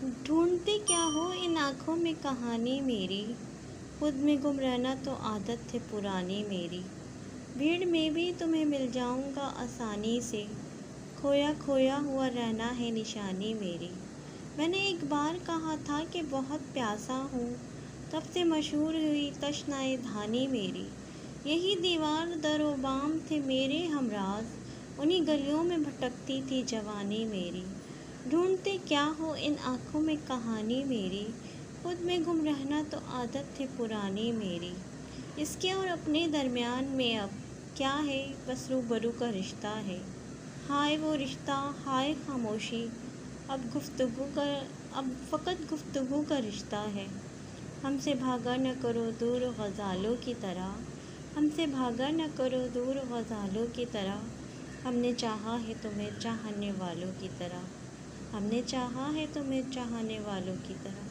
ढूंढते क्या हो इन आँखों में कहानी मेरी, खुद में गुम रहना तो आदत है पुरानी मेरी। भीड़ में भी तुम्हें मिल जाऊंगा आसानी से, खोया खोया हुआ रहना है निशानी मेरी। मैंने एक बार कहा था कि बहुत प्यासा हूँ, तब से मशहूर हुई तशनाए धानी मेरी। यही दीवार दरो बाम थे मेरे हमराज, उन्हीं गलियों में भटकती थी जवानी मेरी। ढूंढते क्या हो इन आँखों में कहानी मेरी, खुद में गुम रहना तो आदत है पुरानी मेरी। इसके और अपने दरमियान में अब क्या है, बस रूबरू का रिश्ता है। हाय वो रिश्ता, हाय खामोशी, अब फ़कत गुफ्तगू का रिश्ता है। हमसे भागा न करो दूर ग़ज़ालों की तरह, हमसे भागा न करो दूर ग़ज़ालों की तरह। हमने चाहा है तुम्हें चाहने वालों की तरह, हमने चाहा है तुम्हें चाहने वालों की तरह।